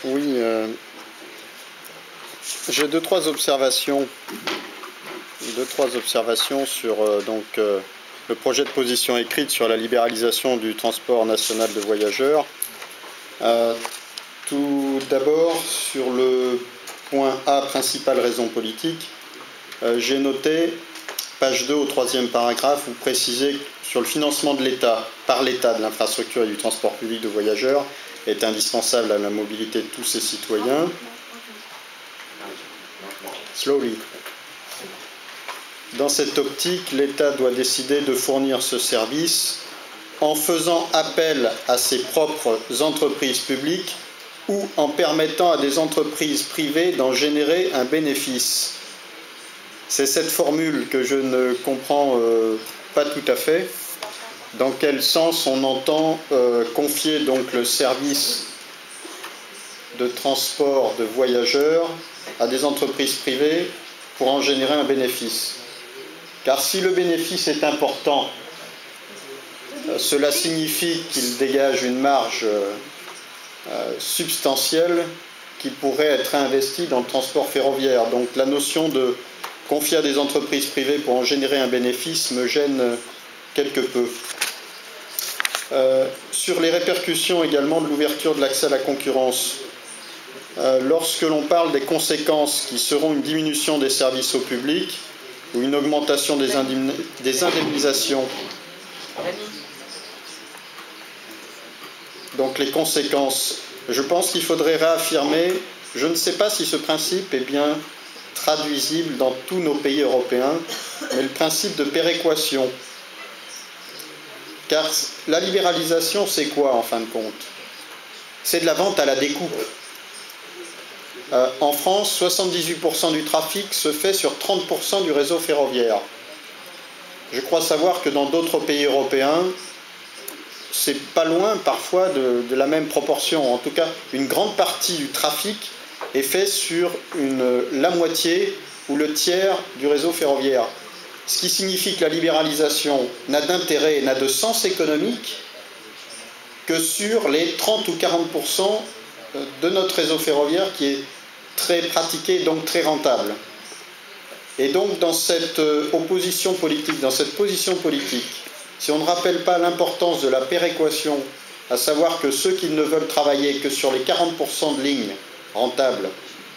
Oui, j'ai deux, trois observations sur le projet de position écrite sur la libéralisation du transport national de voyageurs. Tout d'abord, sur le point A, principale raison politique, j'ai noté, page 2 au 3e paragraphe, vous précisez sur le financement de l'État, par l'État de l'infrastructure et du transport public de voyageurs est indispensable à la mobilité de tous ses citoyens. Slowly. Dans cette optique, l'État doit décider de fournir ce service en faisant appel à ses propres entreprises publiques ou en permettant à des entreprises privées d'en générer un bénéfice. C'est cette formule que je ne comprends pas tout à fait. Dans quel sens on entend confier donc le service de transport de voyageurs à des entreprises privées pour en générer un bénéfice? Car si le bénéfice est important, cela signifie qu'il dégage une marge substantielle qui pourrait être investie dans le transport ferroviaire. Donc la notion de confier à des entreprises privées pour en générer un bénéfice me gêne quelque peu. Sur les répercussions également de l'ouverture de l'accès à la concurrence, lorsque l'on parle des conséquences qui seront une diminution des services au public ou une augmentation des indemnisations, donc les conséquences, je pense qu'il faudrait réaffirmer, je ne sais pas si ce principe est bien traduisible dans tous nos pays européens, mais le principe de péréquation. Car la libéralisation, c'est quoi en fin de compte? C'est de la vente à la découpe. En France, 78% du trafic se fait sur 30% du réseau ferroviaire. Je crois savoir que dans d'autres pays européens, c'est pas loin parfois de la même proportion. En tout cas, une grande partie du trafic est fait sur la moitié ou le tiers du réseau ferroviaire. Ce qui signifie que la libéralisation n'a d'intérêt, n'a de sens économique que sur les 30 ou 40% de notre réseau ferroviaire qui est très pratiqué, donc très rentable. Et donc dans cette opposition politique, dans cette position politique, si on ne rappelle pas l'importance de la péréquation, à savoir que ceux qui ne veulent travailler que sur les 40% de lignes rentables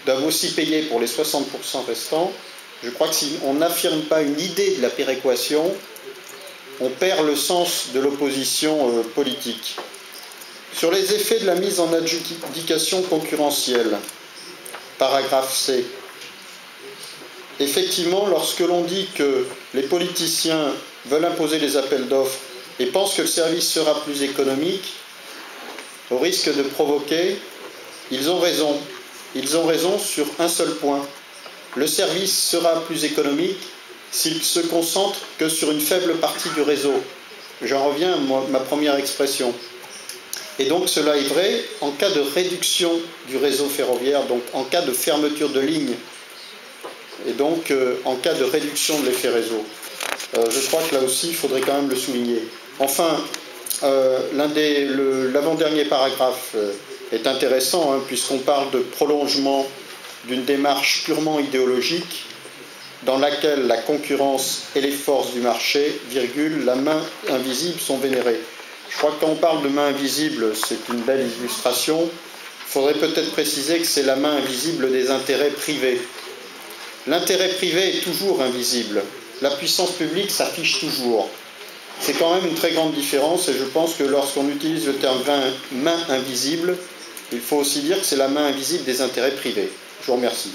doivent aussi payer pour les 60% restants, je crois que si on n'affirme pas une idée de la péréquation, on perd le sens de l'opposition politique. Sur les effets de la mise en adjudication concurrentielle, paragraphe C. Effectivement, lorsque l'on dit que les politiciens veulent imposer les appels d'offres et pensent que le service sera plus économique, au risque de provoquer, ils ont raison. Ils ont raison sur un seul point. Le service sera plus économique s'il se concentre que sur une faible partie du réseau. J'en reviens à ma première expression. Et donc cela est vrai en cas de réduction du réseau ferroviaire, donc en cas de fermeture de ligne, et donc en cas de réduction de l'effet réseau. Je crois que là aussi, il faudrait quand même le souligner. Enfin, l'avant-dernier paragraphe est intéressant, puisqu'on parle de prolongement d'une démarche purement idéologique dans laquelle la concurrence et les forces du marché, virgule, la main invisible sont vénérées. Je crois que quand on parle de main invisible, c'est une belle illustration. Il faudrait peut-être préciser que c'est la main invisible des intérêts privés. L'intérêt privé est toujours invisible. La puissance publique s'affiche toujours. C'est quand même une très grande différence et je pense que lorsqu'on utilise le terme main invisible, il faut aussi dire que c'est la main invisible des intérêts privés. Je vous remercie.